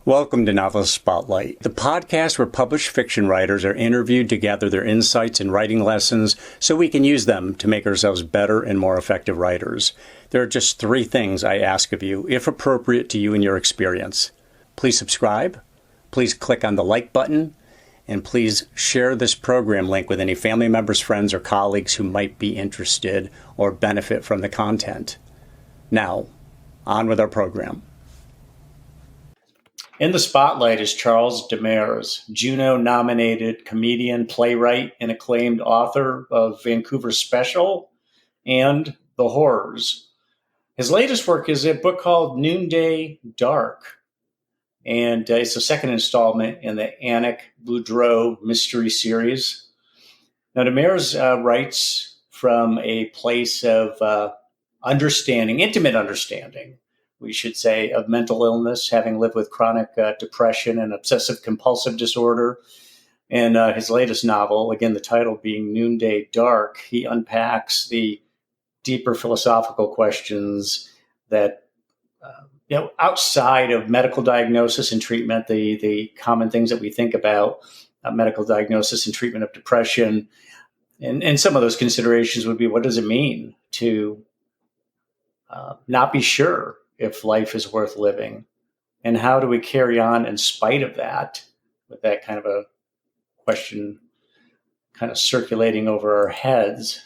Welcome to Novelist Spotlight, the podcast where published fiction writers are interviewed to gather their insights and writing lessons so we can use them to make ourselves better and more effective writers. There are just 3 things I ask of you, if appropriate to you and your experience. Please subscribe, please click on the like button, and please share this program link with any family members, friends, or colleagues who might be interested or benefit from the content. Now, on with our program. In the spotlight is Charles Demers, Juno-nominated comedian, playwright, and acclaimed author of Vancouver Special and The Horrors. His latest work is a book called Noonday Dark, and it's the second installment in the Annick Boudreau mystery series. Now, Demers writes from a place of understanding, intimate understanding, we should say, of mental illness, having lived with chronic depression and obsessive-compulsive disorder. And his latest novel, again, the title being Noonday Dark, he unpacks the deeper philosophical questions that, outside of medical diagnosis and treatment, the common things that we think about, medical diagnosis and treatment of depression. And some of those considerations would be, what does it mean to not be sure if life is worth living? And how do we carry on in spite of that, with that kind of a question kind of circulating over our heads?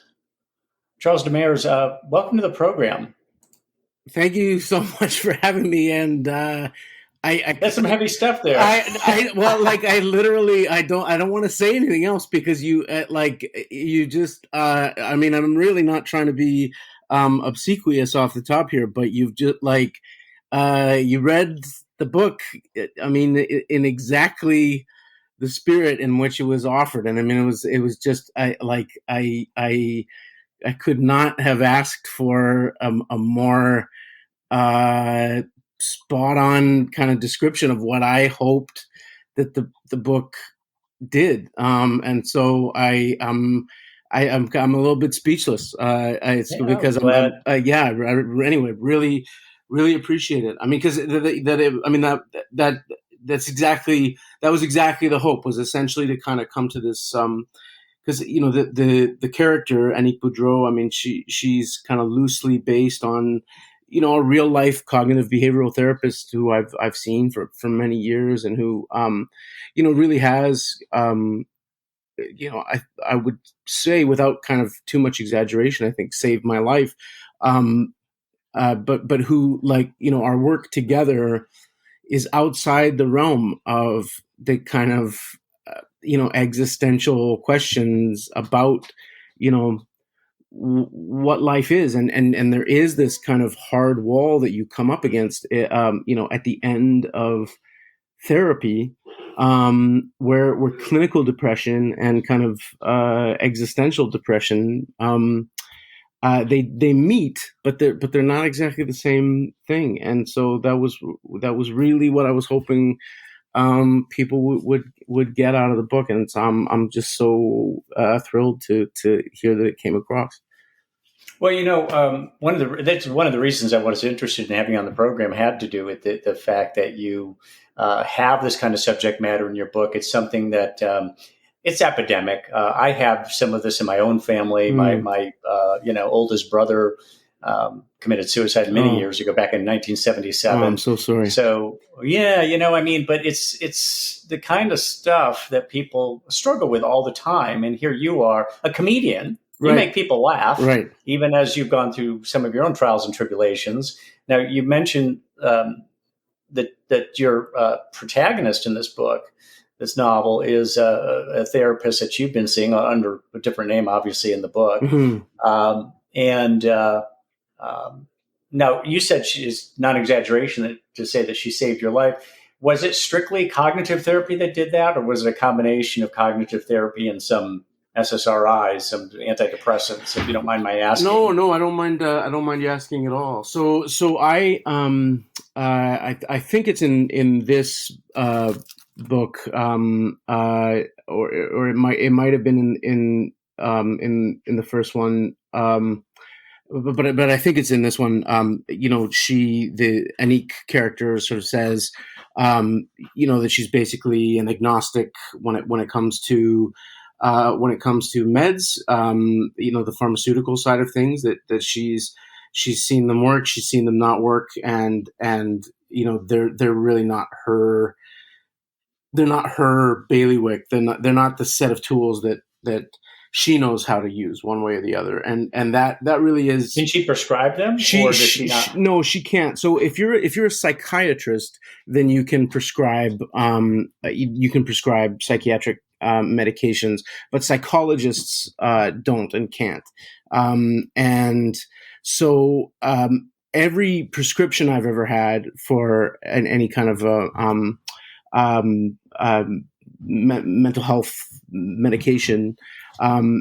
Charles Demers, welcome to the program. Thank you so much for having me. And that's some heavy stuff there. I don't want to say anything else because I'm really not trying to be obsequious off the top here, but you've just you read the book, in exactly the spirit in which it was offered. And it was just, I could not have asked for a more spot on kind of description of what I hoped that the book did. And so I'm a little bit speechless. Because anyway, really appreciate it. Because that was exactly the hope, was essentially to kind of come to this, because the character Annick Boudreau, she's kind of loosely based on a real life cognitive behavioral therapist who I've seen for many years, and who really has I would say, without kind of too much exaggeration, I think saved my life. But who, our work together is outside the realm of the kind of existential questions about what life is, and there is this kind of hard wall that you come up against at the end of therapy, where clinical depression and kind of existential depression they meet, but they're not exactly the same thing. And so that was really what I was hoping people would get out of the book, and I'm just so thrilled to hear that it came across. Well, that's one of the reasons I was interested in having you on the program had to do with the fact that you have this kind of subject matter in your book. It's something that it's epidemic. I have some of this in my own family. My oldest brother committed suicide many years ago, back in 1977. Oh, I'm so sorry. So yeah, but it's the kind of stuff that people struggle with all the time. And here you are, a comedian. You make people laugh, right? Even as you've gone through some of your own trials and tribulations. Now, you mentioned that your protagonist in this book, this novel, is a therapist that you've been seeing under a different name, obviously, in the book. Mm-hmm. Now, you said she's not exaggeration to say that she saved your life. Was it strictly cognitive therapy that did that, or was it a combination of cognitive therapy and some SSRIs, some antidepressants, if you don't mind my asking? No, I don't mind. I don't mind you asking at all. So I think it's in this book, or it might have been in the first one. But I think it's in this one. The Annick character sort of says, that she's basically an agnostic when it comes to meds, the pharmaceutical side of things, that she's seen them work, she's seen them not work, and they're really not her. They're not her bailiwick. They're not the set of tools that she knows how to use one way or the other. And that really is. Can she prescribe them? Or does she not? No, she can't. So if you're a psychiatrist, then you can prescribe psychiatric medications, but psychologists don't and can't. And so every prescription I've ever had for any kind of mental health medication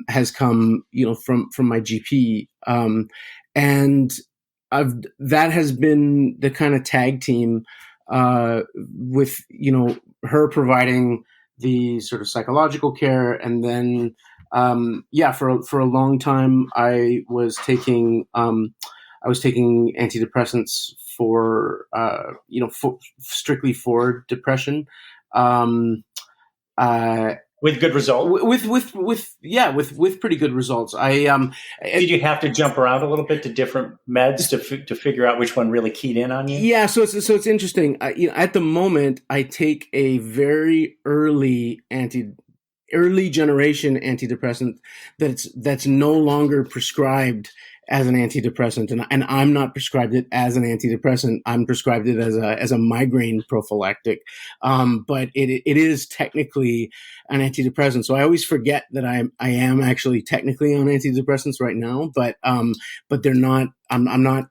has come, from my GP, and that has been the kind of tag team with her providing the sort of psychological care, and then for a long time I was taking antidepressants for strictly for depression. With good results. With pretty good results. Did you have to jump around a little bit to different meds to figure out which one really keyed in on you? Yeah, so it's interesting. At the moment, I take a very early generation antidepressant that's no longer prescribed as an antidepressant, and I'm not prescribed it as an antidepressant. I'm prescribed it as a migraine prophylactic, but it is technically an antidepressant. So I always forget that I am actually technically on antidepressants right now, but they're not. I'm not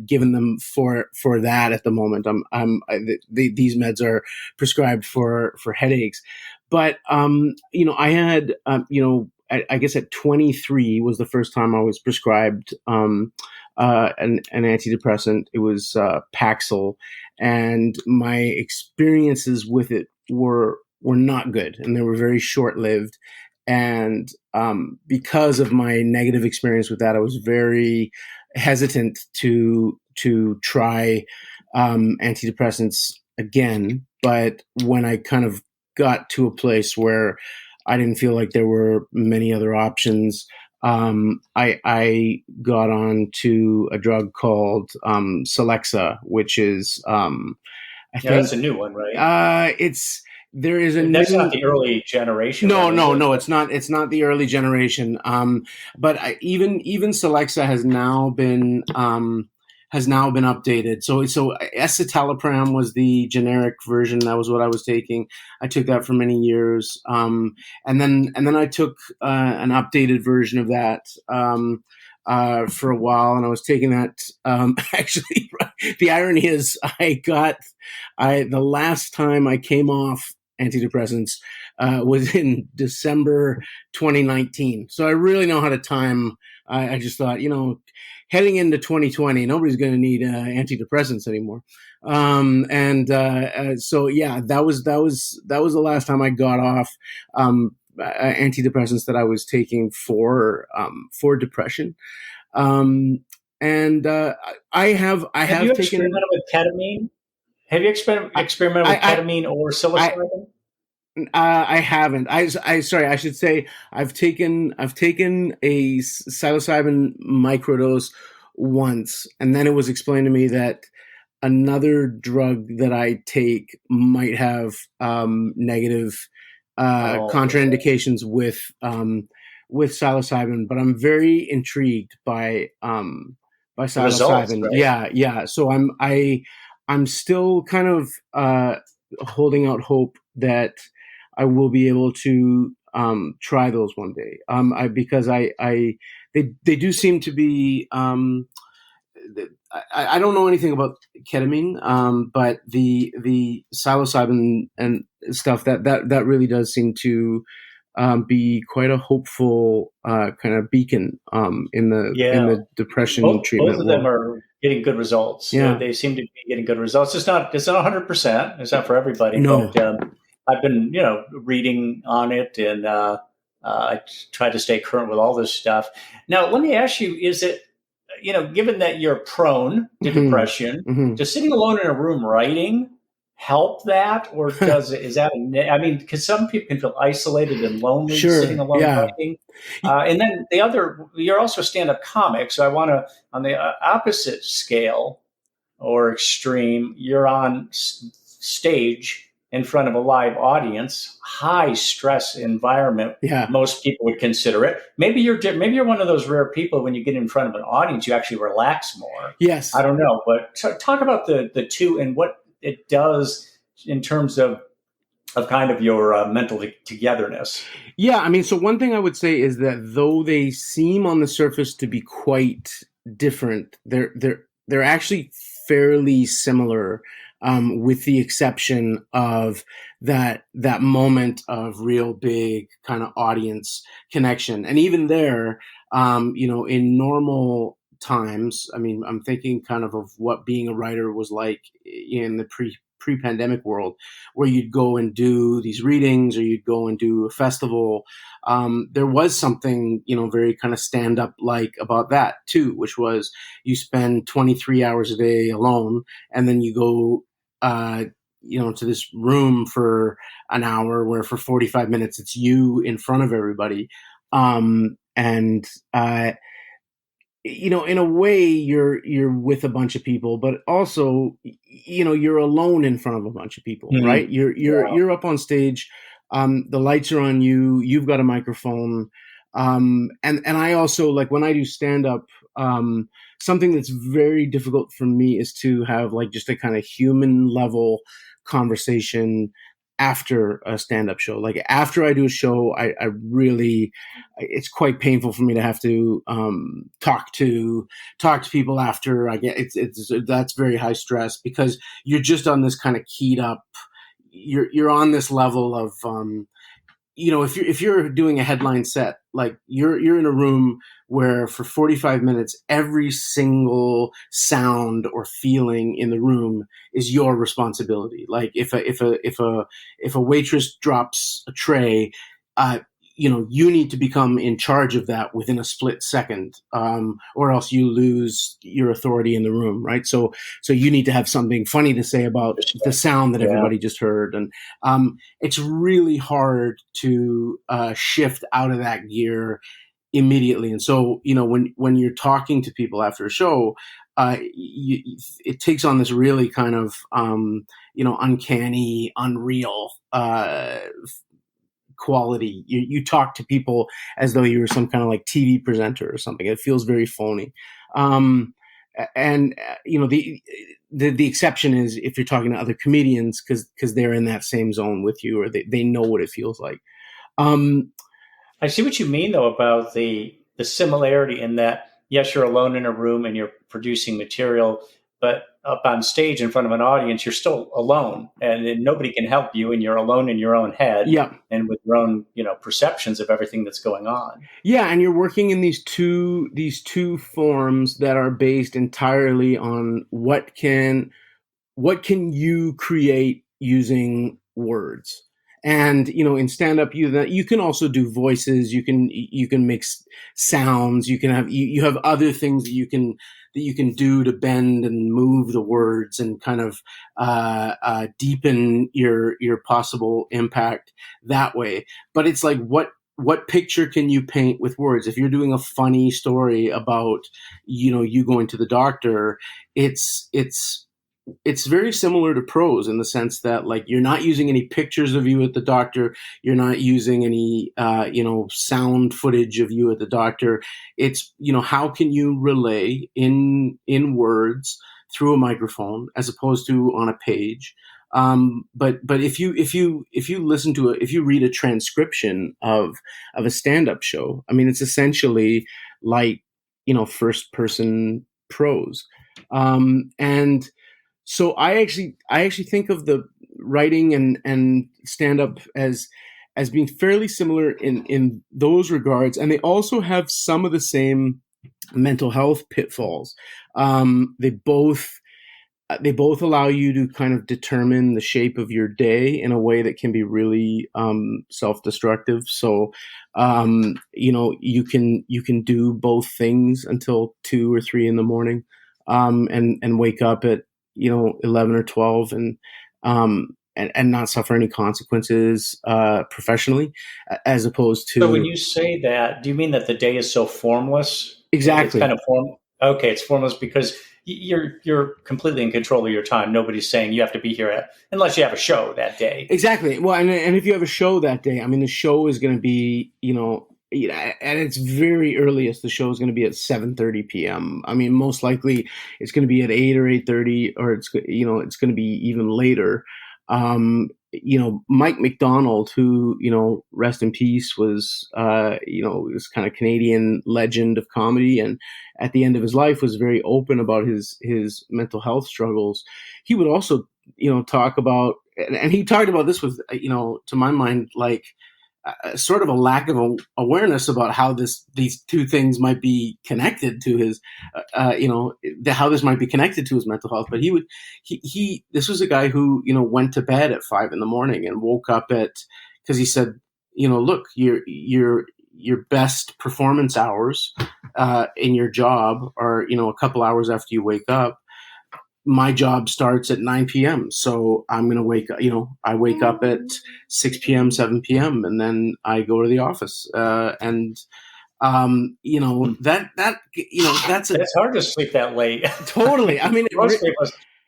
giving them for that at the moment. These meds are prescribed for headaches, but I had I guess at 23 was the first time I was prescribed an antidepressant. It was Paxil, and my experiences with it were not good, and they were very short-lived. And because of my negative experience with that, I was very hesitant to try antidepressants again. But when I kind of got to a place where I didn't feel like there were many other options, I got on to a drug called Celexa, which is I think that's a new one, right? That's not the early generation. No, it's not. It's not the early generation. But even Celexa has now been updated. So escitalopram was the generic version. That was what I was taking. I took that for many years. And then I took an updated version of that for a while, and I was taking that. Actually, the irony is, the last time I came off antidepressants was in December 2019. So I really know how to time. I just thought, heading into 2020, nobody's going to need antidepressants anymore. So yeah, that was the last time I got off antidepressants that I was taking for depression. I have you taken experimented with ketamine? Have you experimented with ketamine or psilocybin? I haven't. Sorry, I should say I've taken a psilocybin microdose once, and then it was explained to me that another drug that I take might have negative contraindications with psilocybin. But I'm very intrigued by psilocybin. Results, right? Yeah. So I'm still kind of holding out hope that I will be able to try those one day. Because they do seem to be. I don't know anything about ketamine, but the psilocybin and stuff that really does seem to be quite a hopeful kind of beacon in the depression treatment. Both of them are getting good results. Yeah, they seem to be getting good results. It's not 100%. It's not for everybody. No. But I've been reading on it, and I try to stay current with all this stuff. Now, let me ask you: is it given that you're prone to depression, does sitting alone in a room writing help that, or is that I mean, because some people can feel isolated and lonely sitting Sure. alone Yeah. writing. And then you're also a stand-up comic, so I want to, on the opposite scale or extreme, you're on stage in front of a live audience, high stress environment. Yeah. Most people would consider it. Maybe you're one of those rare people, when you get in front of an audience, you actually relax more. Yes. I don't know, but talk about the two and what it does in terms of kind of your mental togetherness. Yeah, I mean, so one thing I would say is that though they seem on the surface to be quite different, they're actually fairly similar, with the exception of that moment of real big kind of audience connection. And even there, in normal times, I mean, I'm thinking kind of what being a writer was like in the pre-pandemic world, where you'd go and do these readings or you'd go and do a festival. There was something, very kind of stand-up like about that too, which was you spend 23 hours a day alone, and then you go, to this room for an hour where for 45 minutes it's you in front of everybody. And in a way you're with a bunch of people, but also, you're alone in front of a bunch of people, Mm-hmm. right? You're up on stage. The lights are on you. You've got a microphone. And I also, like, when I do stand up, something that's very difficult for me is to have like just a kind of human level conversation after a stand-up show. Like after I do a show, I really, it's quite painful for me to have to talk to people after I get that's very high stress, because you're just on this kind of keyed up, you're on this level of if you're doing a headline set, like you're in a room where for 45 minutes every single sound or feeling in the room is your responsibility. Like if a waitress drops a tray, you need to become in charge of that within a split second, or else you lose your authority in the room, right? So you need to have something funny to say about the sound that everybody just heard. And it's really hard to shift out of that gear immediately. And so, when you're talking to people after a show, it takes on this really kind of, uncanny, unreal quality. You talk to people as though you were some kind of like TV presenter or something. It feels very phony. And the exception is if you're talking to other comedians, because they're in that same zone with you, or they know what it feels like. I see what you mean, though, about the similarity in that, yes, you're alone in a room and you're producing material, but up on stage in front of an audience, you're still alone, and nobody can help you, and you're alone in your own head, and with your own, perceptions of everything that's going on. Yeah, and you're working in these two forms that are based entirely on what can you create using words. And in stand-up, you can also do voices. You can mix sounds. You can have you have other things that you can do to bend and move the words and kind of deepen your possible impact that way. But it's like, what picture can you paint with words? If you're doing a funny story about you going to the doctor, it's very similar to prose in the sense that, like, you're not using any pictures of you at the doctor. You're not using any, sound footage of you at the doctor. It's, how can you relay in words through a microphone as opposed to on a page? But if you listen to if you read a transcription of a stand-up show, I mean, it's essentially like, first person prose. And so I actually think of the writing and stand-up as being fairly similar in those regards, and they also have some of the same mental health pitfalls. They both allow you to kind of determine the shape of your day in a way that can be really self-destructive. So you can do both things until 2 or 3 in the morning, and wake up at 11 or 12, and and not suffer any consequences professionally, as opposed to. So when you say that, do you mean that the day is so formless? It's Exactly. kind of Okay, it's formless because you're completely in control of your time. Nobody's saying you have to be here unless you have a show that day. Exactly. Well, and if you have a show that day, I mean, the show is going to be, at its very earliest, the show is going to be at 7:30 p.m. I mean, most likely it's going to be at 8 or 8:30, or it's going to be even later. Mike McDonald, who, rest in peace, was, this kind of Canadian legend of comedy, and at the end of his life was very open about his mental health struggles. He would also, talk about, and he talked about this with, to my mind, like sort of a lack of awareness about how these two things might be connected to his, how this might be connected to his mental health. But this was a guy who, went to bed at 5 a.m. and woke up because he said, look, your best performance hours in your job are, a couple hours after you wake up. My job starts at 9 p.m. So I'm going to wake up, I wake up at 6 p.m., 7 p.m. and then I go to the office. That's it's hard to sleep that late. Totally. I mean,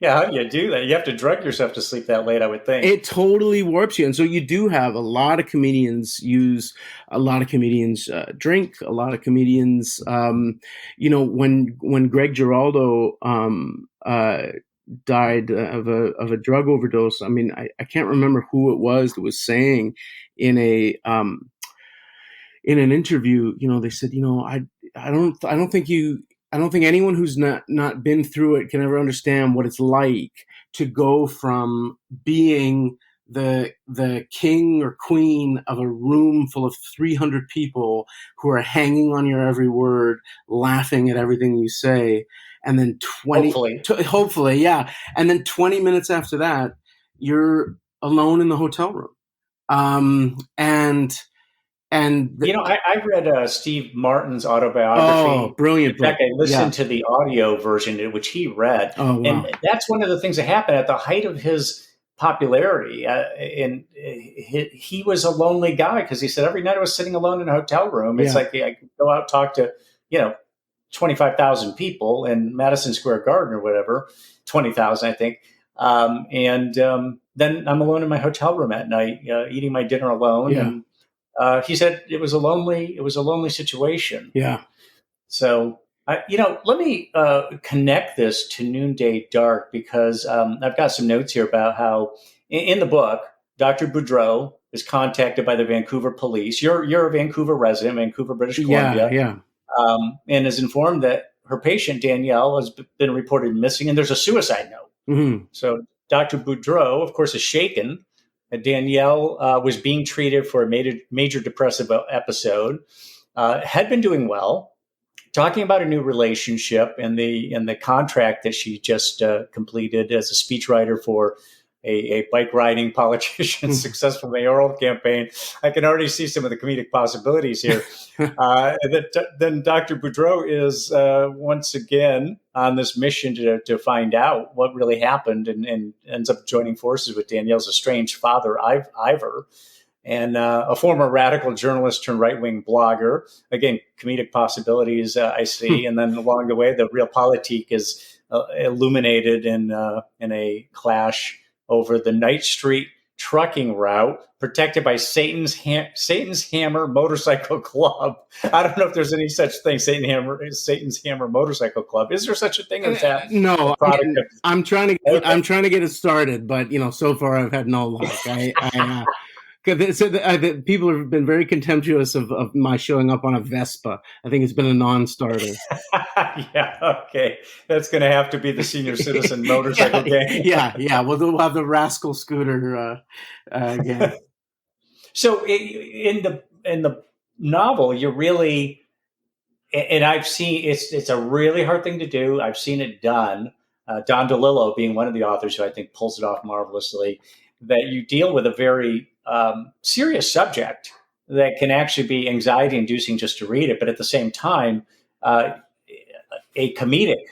how do you do that? You have to drug yourself to sleep that late, I would think. It totally warps you. And so you do have a lot of comedians drink, a lot of comedians, when Greg Giraldo died of a drug overdose. I mean, I can't remember who it was that was saying in an interview, they said, I don't think anyone who's not been through it can ever understand what it's like to go from being the king or queen of a room full of 300 people who are hanging on your every word, laughing at everything you say, and then hopefully, yeah, and then 20 minutes after that, you're alone in the hotel room, I read Steve Martin's autobiography. Oh, brilliant! In fact, I listened to the audio version, which he read. Oh, wow. And that's one of the things that happened at the height of his popularity. And he was a lonely guy because he said every night I was sitting alone in a hotel room. It's like I could go out and talk to 25,000 people in Madison Square Garden or whatever, 20,000 I think. Then I'm alone in my hotel room at night, eating my dinner alone. Yeah. And he said it was a lonely situation. Yeah. So, let me connect this to Noonday Dark because I've got some notes here about how in the book, Dr. Boudreau is contacted by the Vancouver police. You're a Vancouver resident, Vancouver, British Columbia. Yeah. And is informed that her patient, Danielle, has been reported missing and there's a suicide note. Mm-hmm. So Dr. Boudreau, of course, is shaken. Danielle was being treated for a major depressive episode, had been doing well, talking about a new relationship and the contract that she just completed as a speechwriter for a bike riding politician's successful mayoral campaign. I can already see some of the comedic possibilities here. Then Dr. Boudreau is once again on this mission to find out what really happened and ends up joining forces with Danielle's estranged father, Ivor, and a former radical journalist turned right-wing blogger. Again, comedic possibilities I see. And then along the way, the realpolitik is illuminated in a clash over the Knight Street trucking route protected by Satan's Hammer Motorcycle Club. I don't know if there's any such thing, Satan's Hammer Motorcycle Club. Is there such a thing as that? No, I'm trying to get it started, but so far I've had no luck. People have been very contemptuous of my showing up on a Vespa. I think it's been a non-starter. Yeah, okay. That's going to have to be the senior citizen motorcycle gang. Yeah. We'll have the rascal scooter gang. So in the novel, you're really, and I've seen it's a really hard thing to do. I've seen it done. Don DeLillo being one of the authors who I think pulls it off marvelously. That you deal with a very serious subject that can actually be anxiety-inducing just to read it, but at the same time, a comedic.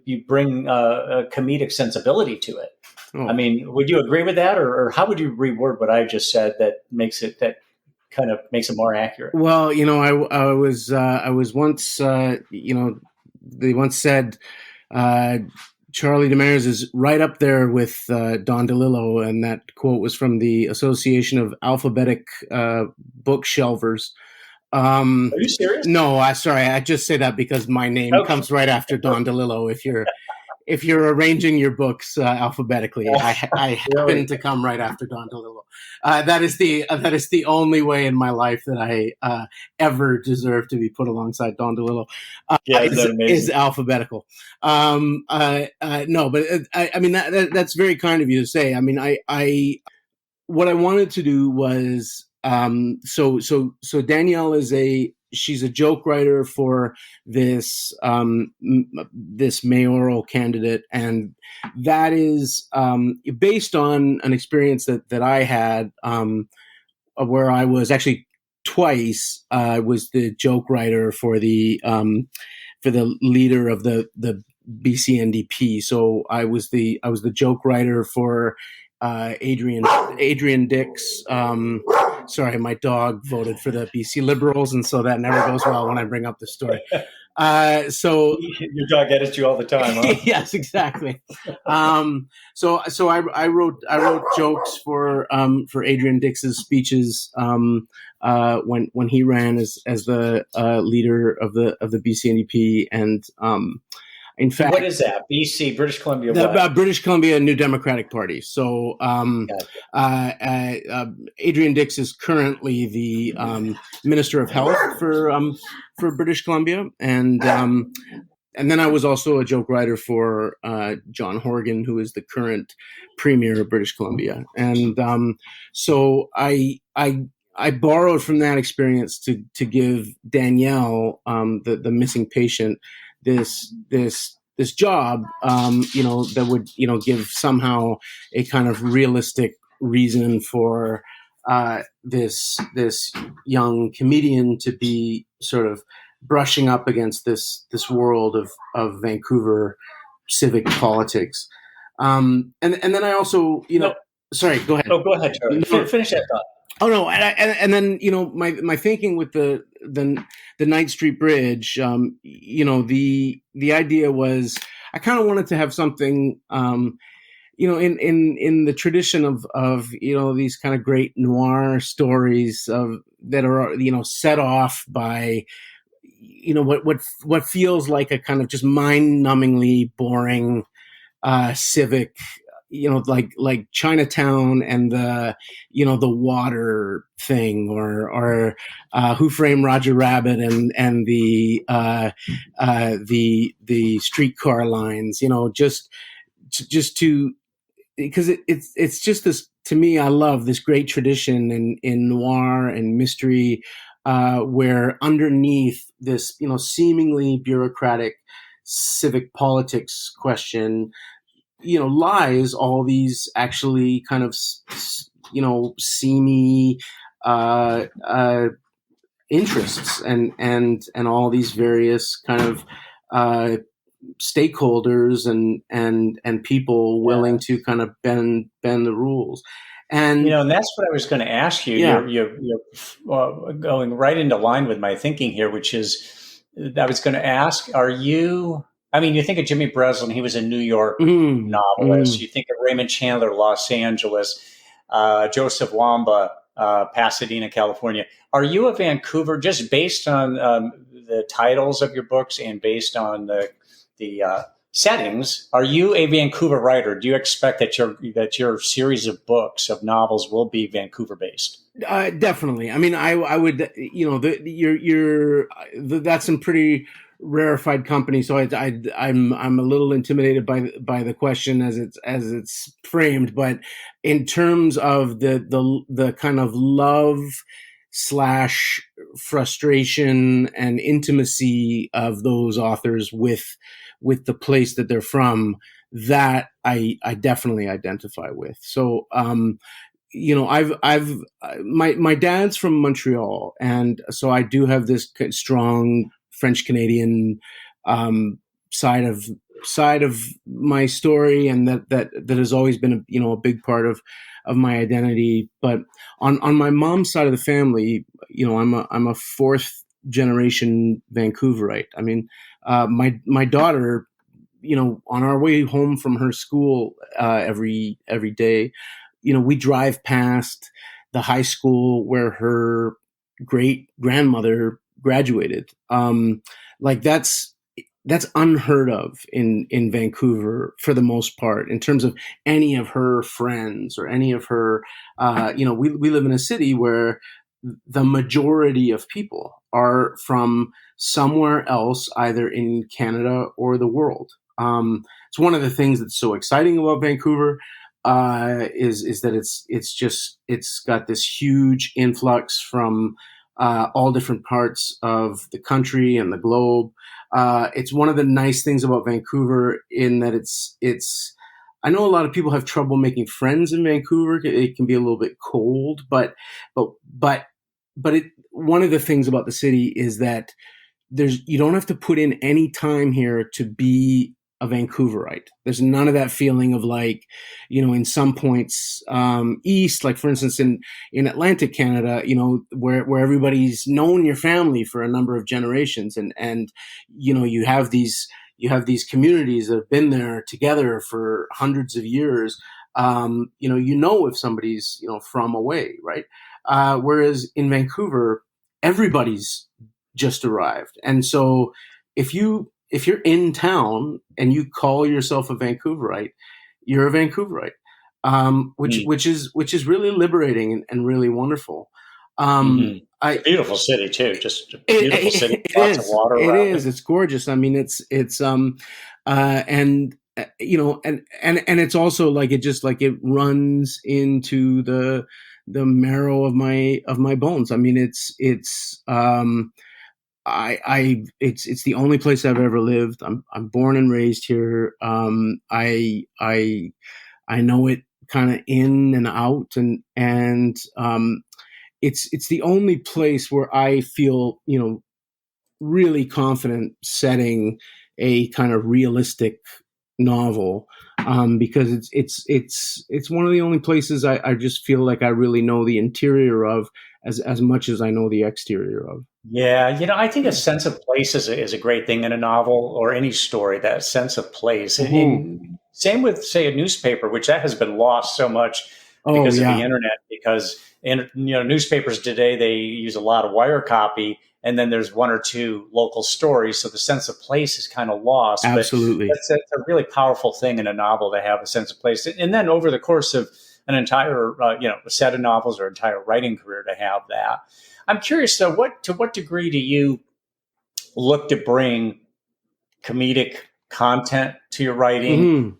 You bring a comedic sensibility to it. I mean, would you agree with that, or how would you reword what I just said that kind of makes it more accurate? Well, I was once, they once said Charlie Demers is right up there with Don DeLillo, and that quote was from the Association of Alphabetic Bookshelvers. Are you serious? No, sorry, I just say that because my name comes right after Don DeLillo. If you're arranging your books alphabetically, I happen to come right after Don DeLillo. That is the only way in my life that I ever deserve to be put alongside Don DeLillo. Is alphabetical. No, but I mean that's very kind of you to say. I mean, I what I wanted to do was so Danielle she's a joke writer for this this mayoral candidate, and that is based on an experience that I had where I was actually twice was the joke writer for the leader of the BC NDP. So I was the joke writer for Adrian Dix. Sorry, my dog voted for the BC Liberals, and so that never goes well when I bring up the story. So your dog edits you all the time, huh? Yes, exactly. So I wrote jokes for Adrian Dix's speeches when he ran as the leader of the BC NDP, and in fact, what is that? BC, British Columbia. British Columbia New Democratic Party. So Adrian Dix is currently the Minister of Health for British Columbia, and then I was also a joke writer for John Horgan, who is the current Premier of British Columbia, and so I borrowed from that experience to give Danielle, the missing patient, this job, that would, give somehow a kind of realistic reason for this young comedian to be sort of brushing up against this world of Vancouver civic politics. And then I also, sorry, go ahead. Oh, go ahead, Charlie. Finish that thought. Oh no, and then my thinking with the Knight Street Bridge, the idea was I kind of wanted to have something, in the tradition of these kind of great noir stories that are set off by what feels like a kind of just mind-numbingly boring civic. Like Chinatown and the water thing, or Who Framed Roger Rabbit and the streetcar lines, just to, because it's just this, to me, I love this great tradition in noir and mystery, where underneath this, seemingly bureaucratic civic politics question, lies all these actually kind of, seamy interests and all these various kind of stakeholders and people willing to kind of bend the rules. And and that's what I was going to ask you. Yeah. You're going right into line with my thinking here, which is, I was going to ask, are you? I mean, you think of Jimmy Breslin, he was a New York novelist. You think of Raymond Chandler, Los Angeles, Joseph Wamba, Pasadena, California. Are you a Vancouver, just based on the titles of your books and based on the settings, are you a Vancouver writer? Do you expect that your series of books, of novels, will be Vancouver based? Definitely. I mean, I would, that's some pretty rarefied company, so I'm a little intimidated by the question as it's framed. But in terms of the kind of love / frustration and intimacy of those authors with the place that they're from, that I definitely identify with. So my dad's from Montreal, and so I do have this strong French Canadian side of side of my story, and that has always been a big part of my identity. But on my mom's side of the family, I'm a fourth generation Vancouverite. I mean, my daughter, on our way home from her school every day, we drive past the high school where her great grandmother graduated. Like that's unheard of in Vancouver for the most part, in terms of any of her friends or any of her, we live in a city where the majority of people are from somewhere else, either in Canada or the world. It's one of the things that's so exciting about Vancouver, is that it's got this huge influx from all different parts of the country and the globe. It's one of the nice things about Vancouver, in that it's. I know a lot of people have trouble making friends in Vancouver. It can be a little bit cold, but one of the things about the city is that you don't have to put in any time here to be a Vancouverite. There's none of that feeling of, like, in some points east, like for instance in Atlantic Canada, where everybody's known your family for a number of generations, and you have these communities that have been there together for hundreds of years. If somebody's from away, right? Whereas in Vancouver, everybody's just arrived, and so if you're in town and you call yourself a Vancouverite, you're a Vancouverite, which is really liberating and really wonderul. It's a beautiful city too. Just a beautiful city. Lots of water around. It is. It's gorgeous. I mean, it's and it's also like it runs into the marrow of my bones. I mean, it's the only place I've ever lived. I'm born and raised here. I know it kind of in and out, and it's the only place where I feel really confident setting a kind of realistic novel, because it's one of the only places I just feel like I really know the interior of as much as I know the exterior of. Yeah, I think a sense of place is a great thing in a novel or any story. That sense of place. Same with, say, a newspaper, which that has been lost so much because of the internet. Because newspapers today, they use a lot of wire copy, and then there's one or two local stories, so the sense of place is kind of lost. Absolutely, but that's a really powerful thing in a novel, to have a sense of place, and then over the course of an entire a set of novels or entire writing career, to have that. I'm curious, though, to what degree do you look to bring comedic content to your writing,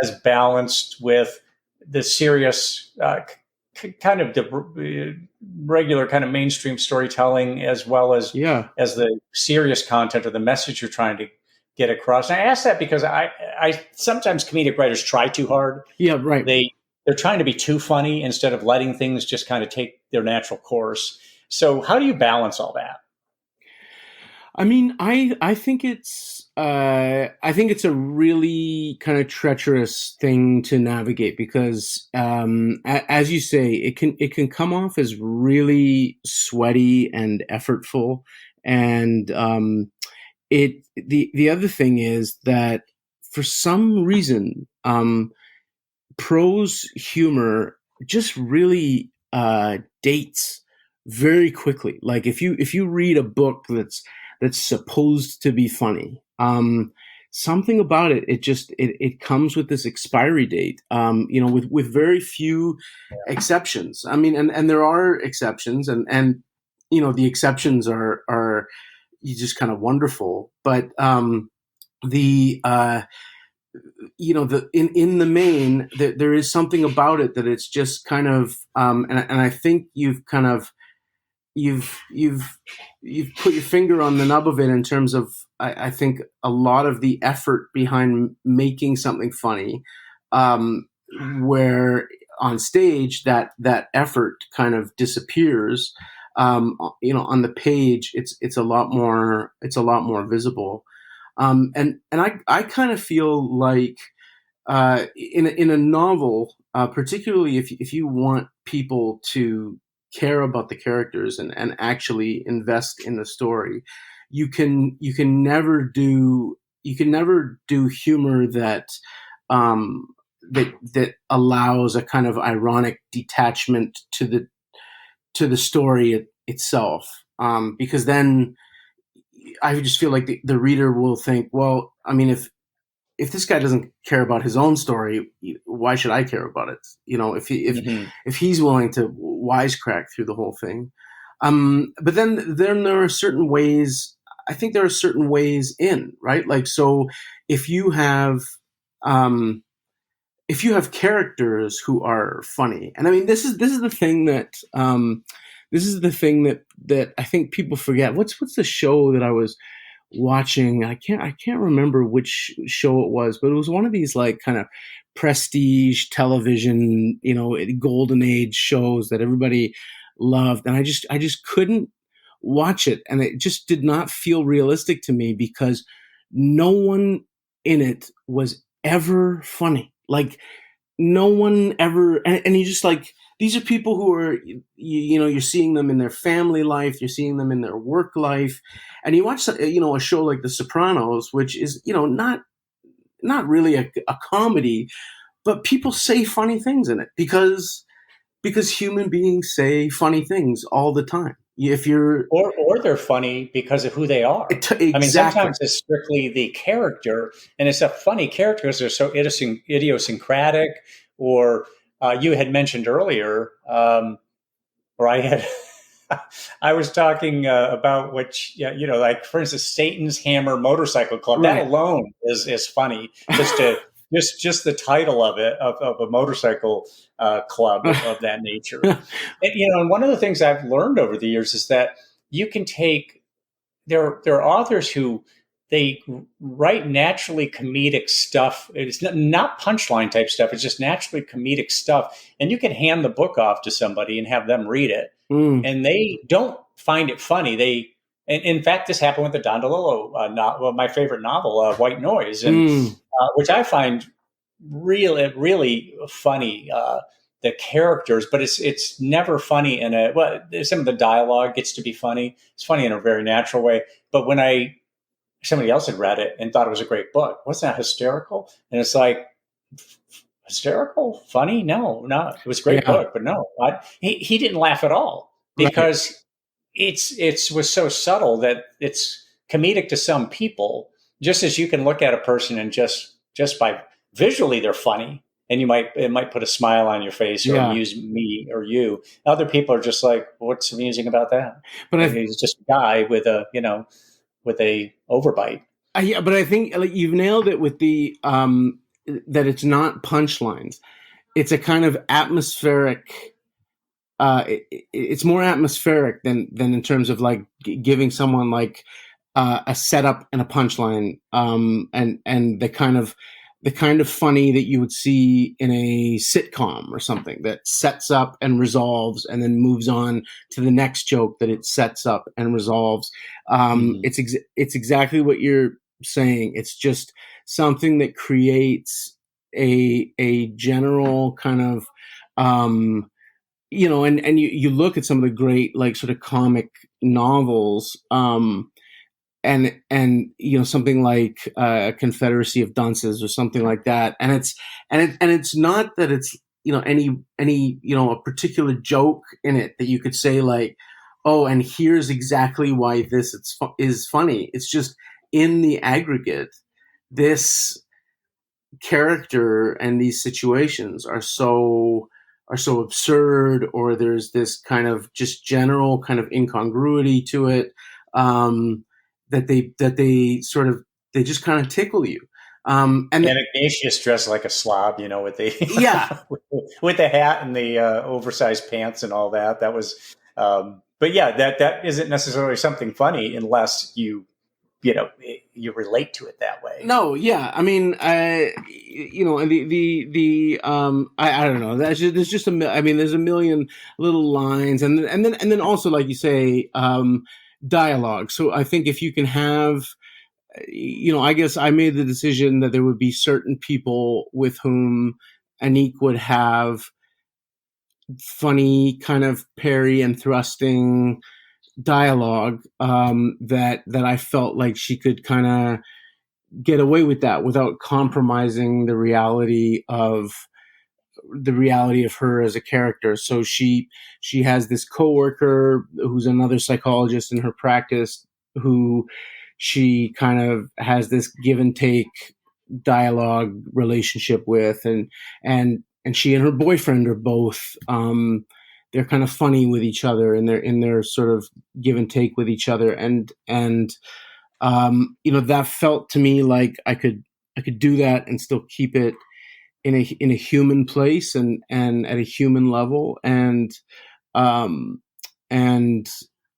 as balanced with the serious kind of the regular kind of mainstream storytelling, as well as the serious content or the message you're trying to get across? And I ask that because I sometimes comedic writers try too hard. Yeah, right. They're trying to be too funny instead of letting things just kind of take their natural course. So how do you balance all that? I mean, I think it's a really kind of treacherous thing to navigate, because as you say, it can come off as really sweaty and effortful, and the other thing is that for some reason, prose humor just really dates very quickly. Like if you read a book that's supposed to be funny, something about it comes with this expiry date, with very few exceptions. I mean, and there are exceptions, and the exceptions are just kind of wonderful, but in the main, there is something about it that it's just kind of, and I think you've put your finger on the nub of it, in terms of, I think a lot of the effort behind making something funny, where on stage that effort kind of disappears. On the page, it's a lot more visible. I kind of feel like in a novel, particularly if you want people to care about the characters and actually invest in the story, you can never do humor um, that allows a kind of ironic detachment to the story itself, because then I just feel like the reader will think, well, I mean, if this guy doesn't care about his own story, why should I care about it? If he's willing to wisecrack through the whole thing. But then there are certain ways. I think there are certain ways in, right? Like, so if you have um, if you have characters who are funny, and I mean, this is the thing that that I think people forget. What's the show that I was watching? I can't remember which show it was, but it was one of these like kind of prestige television, golden age shows that everybody loved, and I just couldn't watch it, and it just did not feel realistic to me because no one in it was ever funny. Like, no one ever, and you just like, these are people who are, you're seeing them in their family life, you're seeing them in their work life, and you watch, a show like The Sopranos, which is, not really a comedy, but people say funny things in it because human beings say funny things all the time. If you're or they're funny because of who they are. Exactly. I mean, sometimes it's strictly the character, and it's a funny character because they're so idiosyncratic. Or you had mentioned earlier, or I had, I was talking about which, like for instance, Satan's Hammer Motorcycle Club. Right. That alone is funny. Just the title of it, of a motorcycle club of that nature. And, and one of the things I've learned over the years is that you can take, there are authors who they write naturally comedic stuff. It's not punchline type stuff. It's just naturally comedic stuff. And you can hand the book off to somebody and have them read it. And they don't find it funny. And in fact, this happened with the Don DeLillo my favorite novel, White Noise, and which I find really, really funny. The characters, but it's never funny some of the dialogue gets to be funny. It's funny in a very natural way. But when somebody else had read it and thought it was a great book, wasn't that hysterical? And it's like, hysterical? Funny? No, it was a great book, but no, he didn't laugh at all because it was so subtle that it's comedic to some people, just as you can look at a person and just by visually they're funny, and it might put a smile on your face or amuse me or you. Other people are just like, what's amusing about that? But he's just a guy with a overbite. But I think like you've nailed it with the that it's not punchlines. It's a kind of atmospheric. It's more atmospheric than in terms of like giving someone like a setup and a punchline, and the kind of funny that you would see in a sitcom or something that sets up and resolves and then moves on to the next joke that it sets up and resolves. It's exactly what you're saying. It's just something that creates a general kind of, and you look at some of the great, like, sort of comic novels, and something like a Confederacy of Dunces or something like that, and it's not that it's any a particular joke in it that you could say like, oh, and here's exactly why this is funny. It's just in the aggregate, this character and these situations are so absurd, or there's this kind of just general kind of incongruity to it, that they just kind of tickle you. And Ignatius dressed like a slob, with the with the hat and the oversized pants and all that. That was, but yeah, that isn't necessarily something funny unless you relate to it that way. No, yeah, I mean, I don't know. There's just there's a million little lines, and then also, like you say, dialogue. So I think if you can have I guess I made the decision that there would be certain people with whom Annick would have funny, kind of parry and thrusting dialogue, that I felt like she could kind of get away with that without compromising the reality of her as a character. So she has this coworker who's another psychologist in her practice, who she kind of has this give and take dialogue relationship with, and she and her boyfriend are both, they're kind of funny with each other, and they're in their sort of give and take with each other, and that felt to me like I could do that and still keep it in a human place, and at a human level, um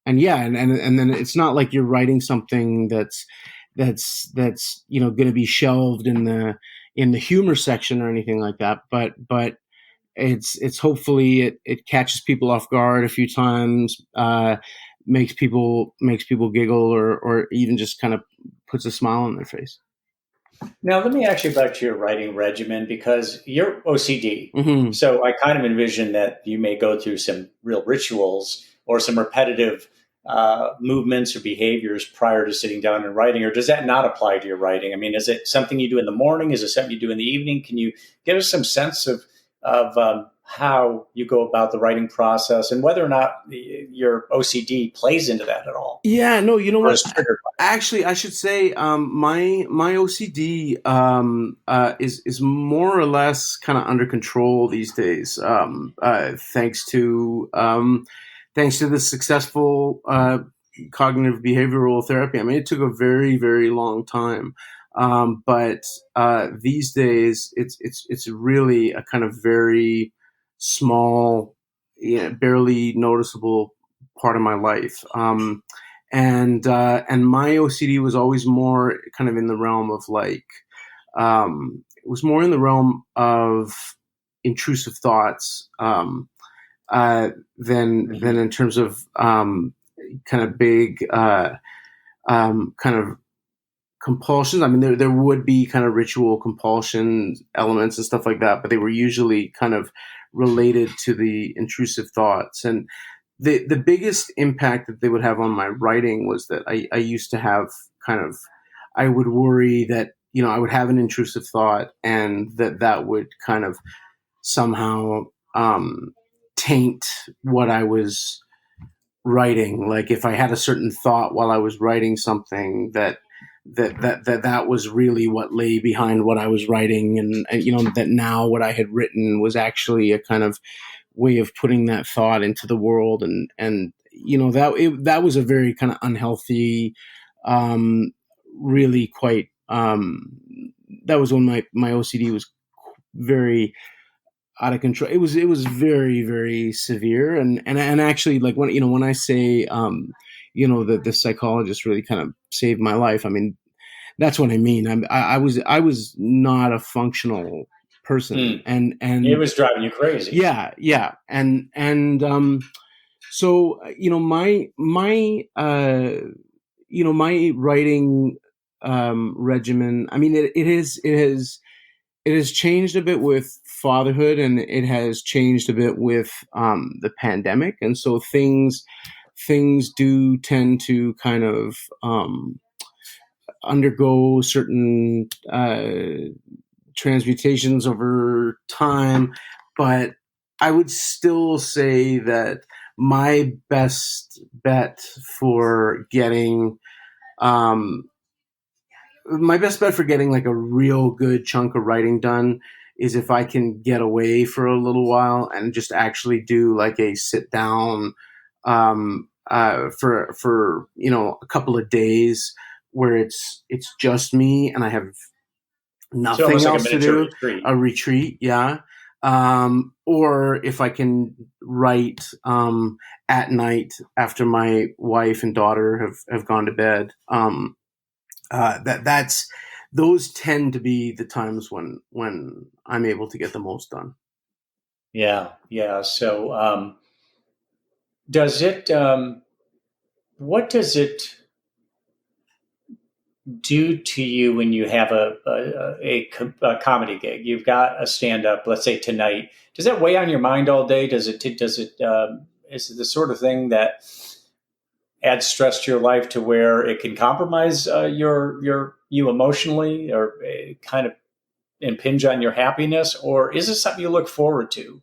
and yeah, and then it's not like you're writing something that's going to be shelved in the humor section or anything like that, but it's hopefully it catches people off guard a few times, makes people giggle, or even just kind of puts a smile on their face. Now, let me ask you about your writing regimen, because you're OCD. Mm-hmm. So I kind of envision that you may go through some real rituals or some repetitive movements or behaviors prior to sitting down and writing, or does that not apply to your writing? I mean, is it something you do in the morning? Is it something you do in the evening? Can you give us some sense of how you go about the writing process, and whether or not your OCD plays into that at all? Yeah, no, you know Or what? is triggered by Actually, I should say, my OCD, is more or less kind of under control these days, thanks to the successful cognitive behavioral therapy. I mean, it took a very, very long time, but these days it's really a kind of very small, barely noticeable part of my life. And my OCD was always more kind of in the realm of like, it was more in the realm of intrusive thoughts, than in terms of kind of big kind of compulsions. I mean, there would be kind of ritual compulsion elements and stuff like that, but they were usually kind of related to the intrusive thoughts. And the biggest impact that they would have on my writing was that I used to have kind of, I would worry that, I would have an intrusive thought, and that would kind of somehow taint what I was writing. Like if I had a certain thought while I was writing something, that was really what lay behind what I was writing, and that now what I had written was actually a kind of way of putting that thought into the world, and that was a very kind of unhealthy, really quite, that was when my OCD was very out of control. It was very, very severe, and actually, like, when I say, that the psychologist really kind of saved my life, I mean, that's what I mean. I was not a functional person, and it was driving you crazy. yeah, and so my writing regimen. I mean, it has changed a bit with fatherhood, and it has changed a bit with the pandemic, and so things do tend to kind of undergo certain transmutations over time. But I would still say that my best bet for getting like a real good chunk of writing done is if I can get away for a little while and just actually do like a sit down, for a couple of days where it's just me and I have nothing So else like to do. retreat. A retreat, yeah. Or if I can write at night after my wife and daughter have gone to bed. That's those tend to be the times when I'm able to get the most done. Yeah. So does it? What does it? do to you when you have a comedy gig? You've got a stand up, let's say tonight. Does that weigh on your mind all day? Is it the sort of thing that adds stress to your life to where it can compromise you emotionally, or kind of impinge on your happiness? Or is it something you look forward to?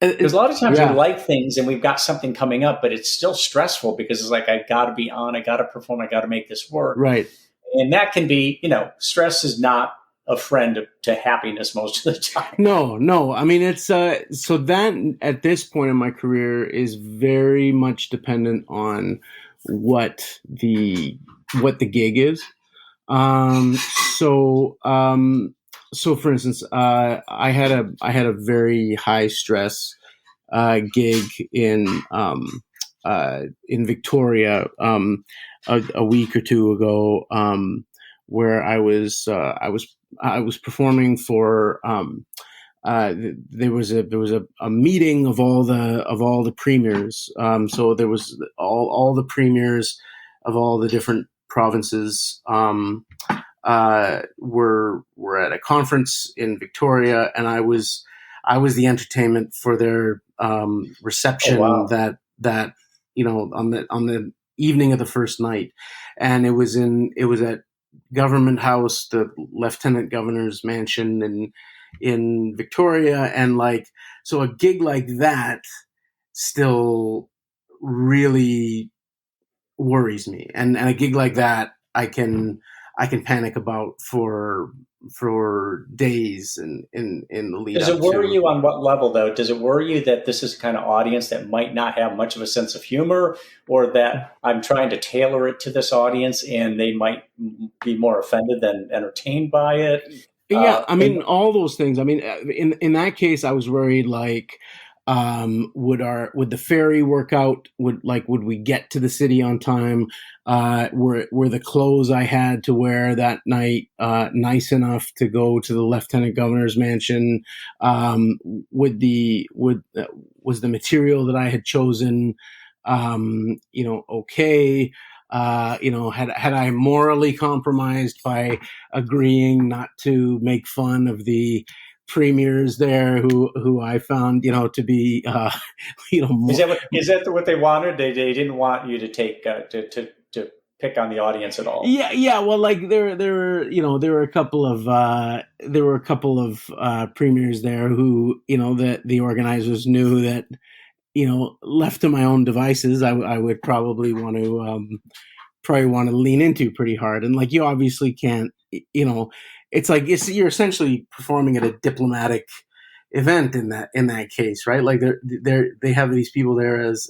Because a lot of times we like things and we've got something coming up, but it's still stressful because it's like, I got to be on, I got to perform, I got to make this work. Right. And that can be, stress is not a friend to happiness most of the time. No. I mean, it's so that at this point in my career is very much dependent on what the gig is. So for instance, I had a very high stress gig in Victoria a week or two ago, where I was performing for. There was a meeting of all the premiers. So there was all the premiers of all the different provinces were at a conference in Victoria, and I was the entertainment for their reception. Oh, wow. that on the evening of the first night, and it was at Government House, the Lieutenant Governor's mansion in Victoria, and so a gig like that still really worries me, and a gig like that I can panic about for days in the lead up. Does it worry you on what level, though? Does it worry you that this is the kind of audience that might not have much of a sense of humor, or that I'm trying to tailor it to this audience and they might be more offended than entertained by it? Yeah, I mean, all those things. I mean, in that case, I was worried, would the ferry work out? Would we get to the city on time? Were the clothes I had to wear that night nice enough to go to the Lieutenant Governor's mansion? Was the material that I had chosen, okay? Had I morally compromised by agreeing not to make fun of the premiers there, who I found, to be, is that what they wanted? They didn't want you to take to pick on the audience at all. Yeah. Well, there were a couple of premiers there who, that the organizers knew that, left to my own devices, I would probably want to lean into pretty hard. And you obviously can't, you're essentially performing at a diplomatic event in that case, right? They have these people there as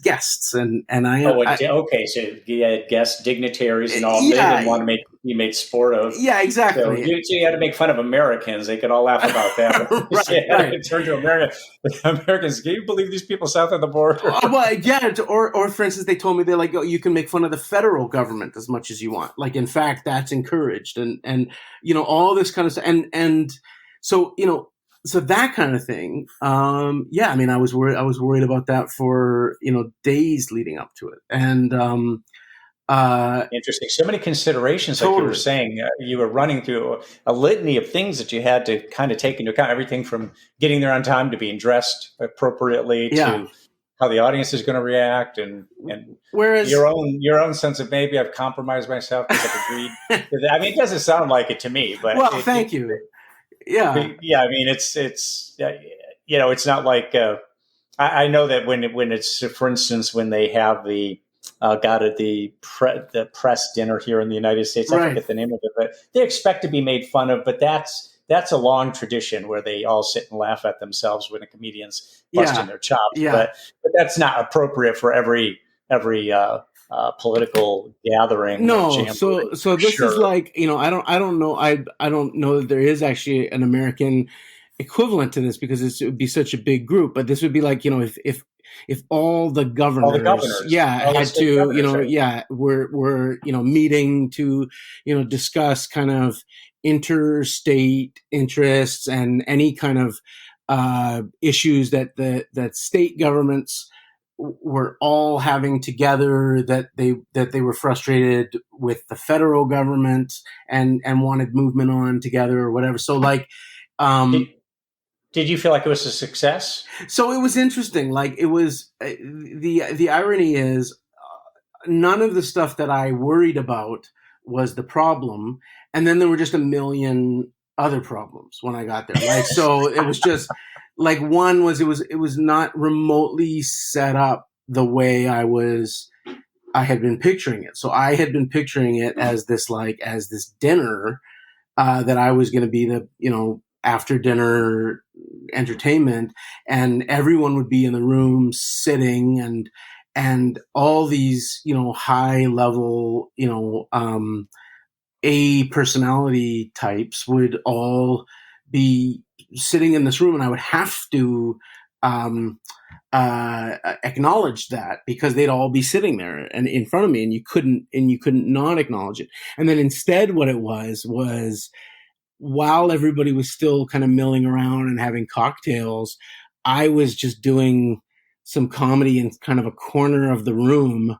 guests, and okay, so you had guest dignitaries and all. Yeah, they didn't want to be made sport of. Yeah, exactly. So you had to make fun of Americans. They could all laugh about that. Right. Turn to Americans. Can you believe these people south of the border? Well, yeah. Or for instance, they told me they're like, you can make fun of the federal government as much as you want. In fact, that's encouraged, and all this kind of stuff, and so So that kind of thing. Yeah, I mean, I was worried about that for, days leading up to it. And, interesting. So many considerations, totally. Like you were saying, you were running through a litany of things that you had to kind of take into account, everything from getting there on time to being dressed appropriately to how the audience is going to react, and whereas your own sense of maybe I've compromised myself because I've agreed. I mean, it doesn't sound like it to me, but thank you. Yeah. I mean, it's it's not like I know that when it's, for instance, when they have the press dinner here in the United States, I forget the name of it, but they expect to be made fun of. But that's a long tradition where they all sit and laugh at themselves when a comedian's busting their chops. Yeah. But that's not appropriate for every political gathering. No, so this is like, I don't know that there is actually an American equivalent to this, because it would be such a big group. But this would be like, if all the governors, had to, we're meeting to, discuss kind of interstate interests and any kind of issues that state governments were all having together that they were frustrated with the federal government and wanted movement on together or whatever. So like, did you feel like it was a success? So it was interesting. Like it was the irony is none of the stuff that I worried about was the problem, and then there were just a million other problems when I got there. Like so, it was just like one was it was not remotely set up the way I had been picturing it. So I had been picturing it as this dinner that I was going to be the after dinner entertainment, and everyone would be in the room sitting, and all these high level A personality types would all be sitting in this room, and I would have to acknowledge that because they'd all be sitting there and in front of me, and you couldn't not acknowledge it. And then instead what it was while everybody was still kind of milling around and having cocktails, I was just doing some comedy in kind of a corner of the room,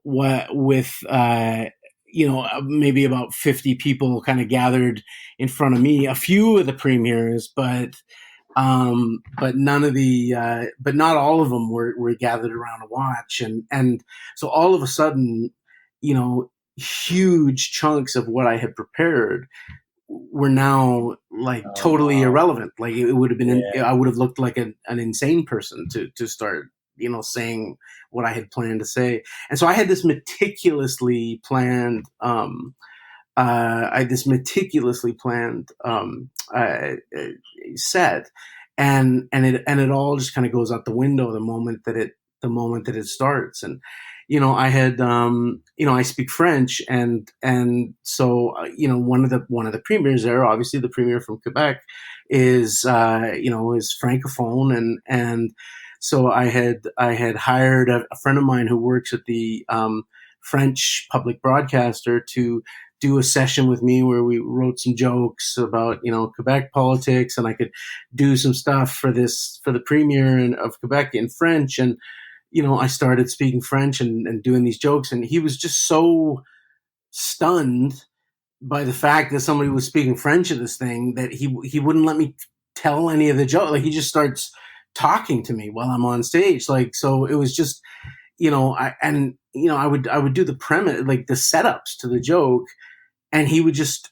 with maybe about 50 people kind of gathered in front of me, a few of the premiers, but none of the, but not all of them were gathered around to watch. And so all of a sudden, huge chunks of what I had prepared were now like totally irrelevant. Like it would have been, I would have looked like an insane person to start, saying what I had planned to say. And so I had this meticulously planned, set, and it all just kind of goes out the window the moment that it starts. And I had I speak French, and so one of the premiers there, obviously the premier from Quebec, is francophone, and so I had hired a friend of mine who works at the French public broadcaster to do a session with me where we wrote some jokes about Quebec politics, and I could do some stuff for the premier of Quebec in French. And I started speaking French and doing these jokes, and he was just so stunned by the fact that somebody was speaking French at this thing that he wouldn't let me tell any of the jokes. Like he just starts talking to me while I'm on stage. Like, so it was just, I would do the premise, like the setups to the joke, and he would just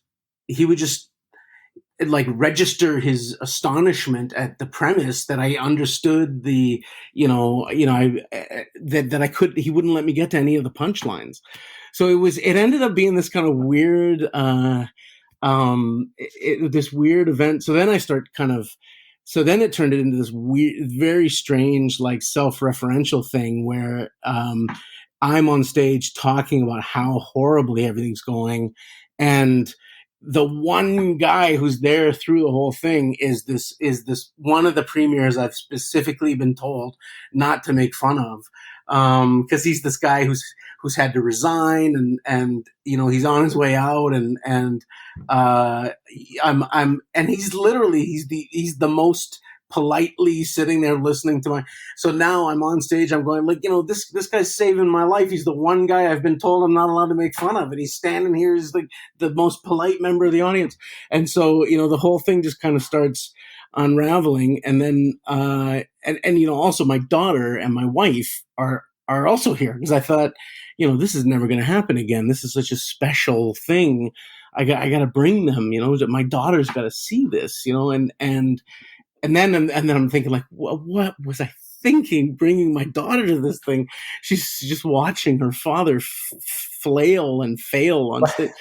like register his astonishment at the premise that I understood the, that I could, he wouldn't let me get to any of the punchlines. So it ended up being this kind of weird, this weird event. So then so then it turned into this weird, very strange, like self-referential thing where, I'm on stage talking about how horribly everything's going, and the one guy who's there through the whole thing is this one of the premiers I've specifically been told not to make fun of, because he's this guy who's had to resign, and he's on his way out, and he's literally he's the most politely sitting there listening to so now I'm on stage, I'm going like, this guy's saving my life. He's the one guy I've been told I'm not allowed to make fun of, and he's standing here as like the most polite member of the audience. And so, the whole thing just kind of starts unraveling. And then, also my daughter and my wife are also here, because I thought, this is never going to happen again. This is such a special thing. I got to bring them, my daughter's got to see this, and then I'm thinking, like, what was I thinking bringing my daughter to this thing? She's just watching her father flail and fail on stage.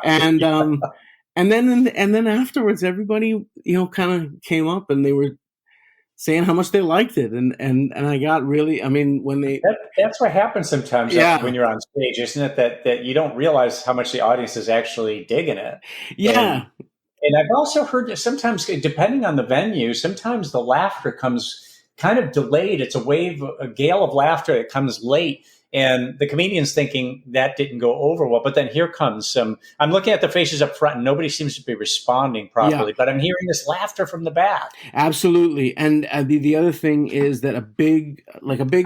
And then afterwards, everybody, kind of came up and they were saying how much they liked it. And I got really, when that's what happens sometimes when you're on stage, isn't it? That you don't realize how much the audience is actually digging it. Yeah. And I've also heard that sometimes, depending on the venue, sometimes the laughter comes kind of delayed. It's a gale of laughter that comes late. And the comedian's thinking that didn't go over well. But then here comes some, I'm looking at the faces up front and nobody seems to be responding properly, but I'm hearing this laughter from the back. Absolutely. And the other thing is that a big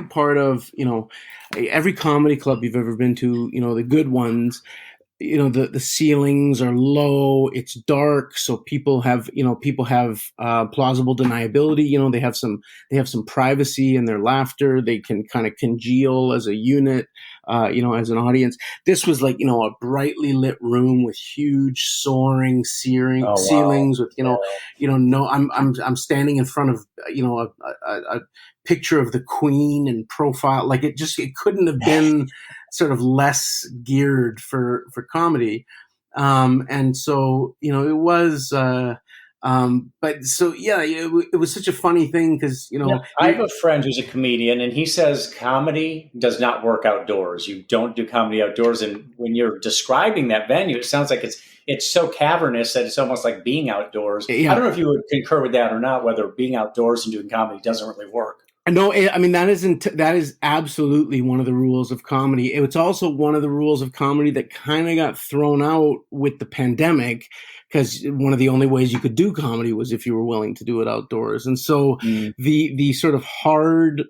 part of, every comedy club you've ever been to, the good ones, the ceilings are low, it's dark, so people have plausible deniability. They have some privacy in their laughter. They can kind of congeal as a unit, as an audience. This was like a brightly lit room with huge soaring ceilings with no, I'm standing in front of a picture of the Queen in profile. Like it couldn't have been sort of less geared for comedy. And so, it was, but so, it was such a funny thing because, I have a friend who's a comedian and he says comedy does not work outdoors. You don't do comedy outdoors. And when you're describing that venue, it sounds like it's so cavernous that it's almost like being outdoors. I don't know if you would concur with that or not, whether being outdoors and doing comedy doesn't really work. No, I mean, that is absolutely one of the rules of comedy. It's also one of the rules of comedy that kind of got thrown out with the pandemic, because one of the only ways you could do comedy was if you were willing to do it outdoors. And so the sort of hard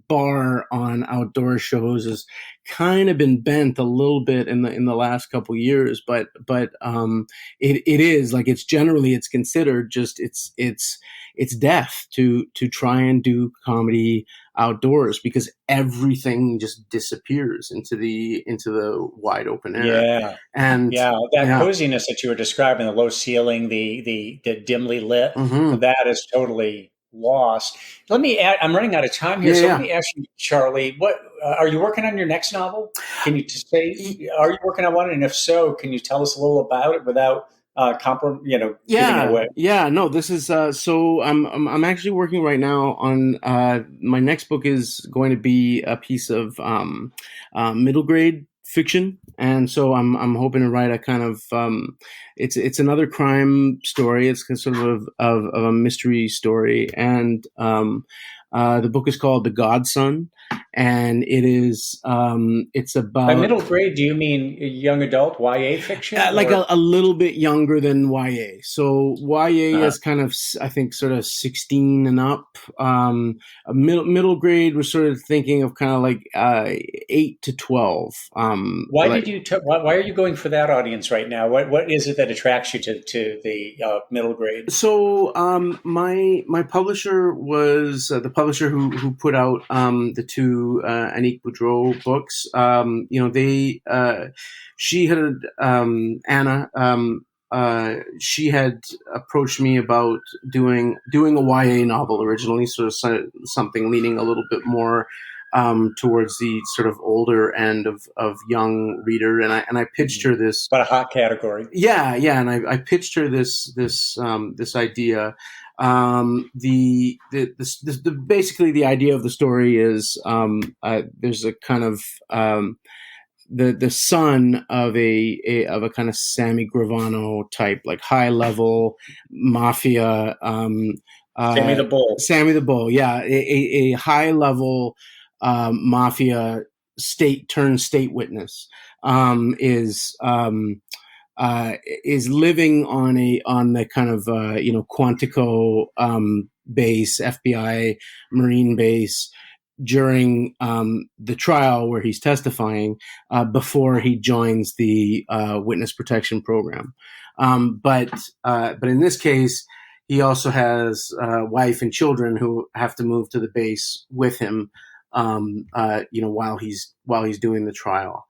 bar on outdoor shows has kind of been bent a little bit in the last couple of years, but it is like it's considered just it's death to try and do comedy outdoors, because everything just disappears into the wide open air. Coziness that you were describing, the low ceiling, the dimly lit, that is totally lost. Let me add, I'm running out of time here, let me ask you, Charlie, what are you working on your next novel? Can you say, are you working on one? And if so, can you tell us a little about it without giving it away? No, this is so I'm actually working right now on my next book is going to be a piece of middle grade fiction, and so I'm hoping to write a kind of it's another crime story. It's sort of a mystery story, and the book is called The Godson, and it is it's about. By middle grade, do you mean young adult YA fiction? Like a little bit younger than YA. So YA is kind of, I think, sort of 16 and up. A middle grade, we're sort of thinking of kind of like 8 to 12. Why are you going for that audience right now? What is it that attracts you to the middle grade? So my publisher was the publisher who put out the two Annick Boudreau books. She had Anna. She had approached me about doing a YA novel originally, sort of something leaning a little bit more towards the sort of older end of young reader, and I pitched her this, but a hot category. And I pitched her this idea. Basically the idea of the story is there's a kind of the son of a kind of Sammy Gravano type, like high level mafia. Sammy the Bull. Yeah, a high level mafia state witness is living on the kind of Quantico base, FBI Marine base, during the trial where he's testifying before he joins the witness protection program. But in this case, he also has wife and children who have to move to the base with him, while he's doing the trial.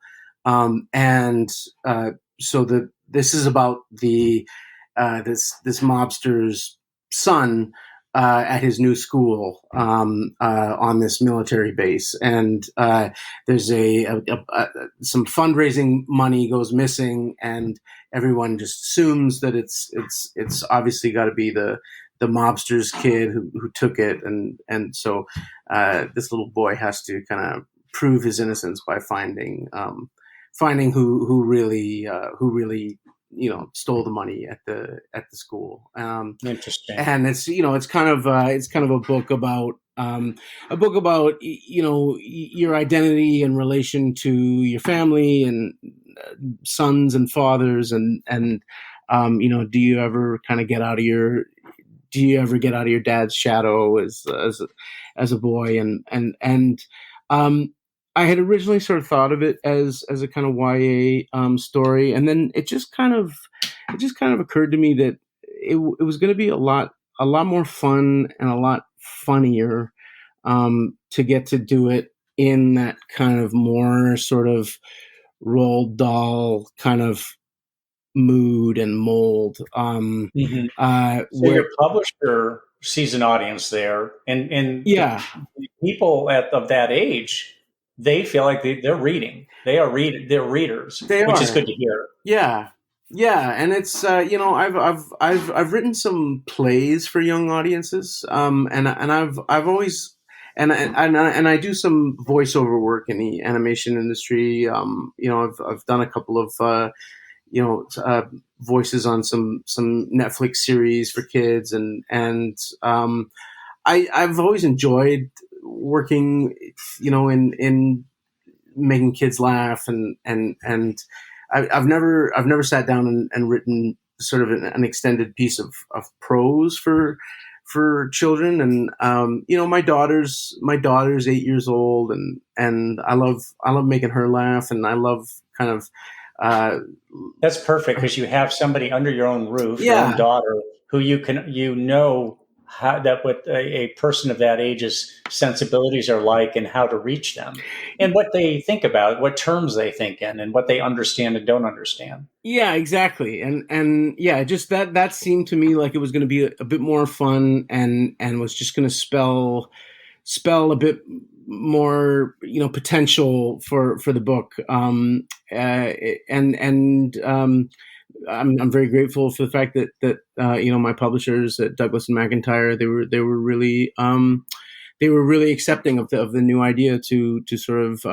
So this is about the this mobster's son at his new school on this military base, and there's some fundraising money goes missing, and everyone just assumes that it's obviously got to be the mobster's kid who took it, and so this little boy has to kind of prove his innocence by finding who really stole the money at the school. Interesting. And it's kind of a book about a book about your identity in relation to your family and sons and fathers, and do you ever kind of get out of your dad's shadow as a boy, and I had originally sort of thought of it as a kind of YA story, and then it just kind of occurred to me that it was going to be a lot more fun and a lot funnier to get to do it in that kind of more sort of Roald Dahl kind of mood and mold. So your publisher sees an audience there, and the people of that age, they feel like they're reading. They're readers, which is good to hear. Yeah, and it's I've written some plays for young audiences, and I've always and I do some voiceover work in the animation industry. I've done a couple of voices on some Netflix series for kids, and I've always enjoyed working, in making kids laugh, and I've never sat down and written sort of an extended piece of prose for children, and my daughter's 8 years old, and I love making her laugh, and I love kind of that's perfect, because you have somebody under your own roof, your own daughter, who what a person of that age's sensibilities are like, and how to reach them, and what they think about, what terms they think in, and what they understand and don't understand. Yeah, exactly. And yeah, just that seemed to me like it was going to be a bit more fun, and was just going to spell a bit more, potential for the book. I'm very grateful for the fact that my publishers at Douglas and McIntyre, they were really accepting of the new idea to sort of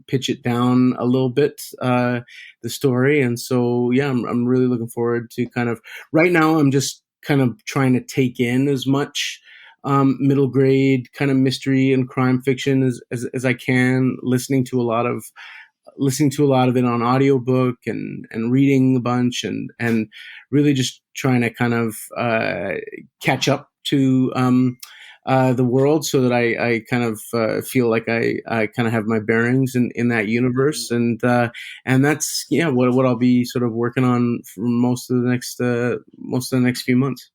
pitch it down a little bit, the story. And so I'm really looking forward to kind of, right now I'm just kind of trying to take in as much middle grade kind of mystery and crime fiction as I can, listening to a lot of it on audiobook, and reading a bunch, and really just trying to kind of catch up to the world, so that I kind of feel like I kind of have my bearings in that universe, and that's what I'll be sort of working on for most of the next few months.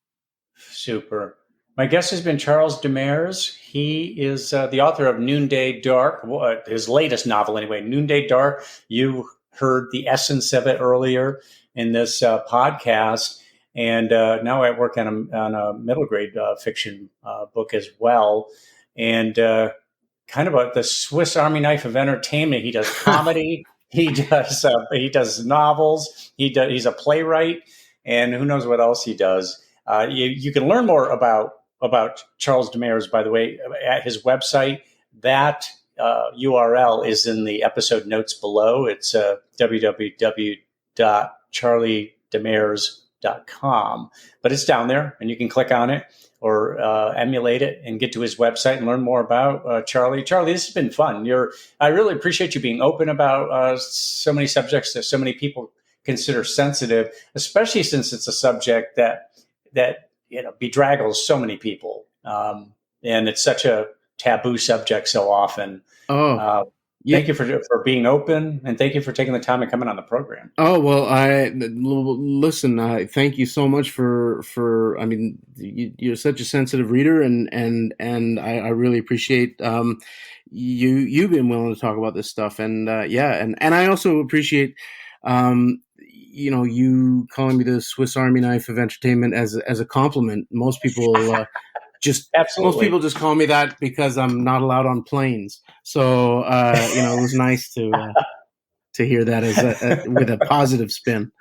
Super. My guest has been Charles Demers. He is the author of Noonday Dark, his latest novel anyway, Noonday Dark. You heard the essence of it earlier in this podcast. And now I work on a middle grade fiction book as well. And kind of the Swiss Army knife of entertainment. He does comedy. He does novels. He's a playwright. And who knows what else he does. You can learn more about Charles Demers, by the way, at his website. That URL is in the episode notes below. It's www.charliedemers.com. But it's down there, and you can click on it or emulate it and get to his website and learn more about Charlie. Charlie, this has been fun. I really appreciate you being open about so many subjects that so many people consider sensitive, especially since it's a subject that bedraggles so many people, and it's such a taboo subject so often. Thank you for being open, and thank you for taking the time and coming on the program. Oh, well, listen, thank you so much for I mean, you're such a sensitive reader, and I really appreciate you being willing to talk about this stuff, and I also appreciate you calling me the Swiss Army knife of entertainment as a compliment. Most people just call me that because I'm not allowed on planes. So it was nice to hear that as with a positive spin.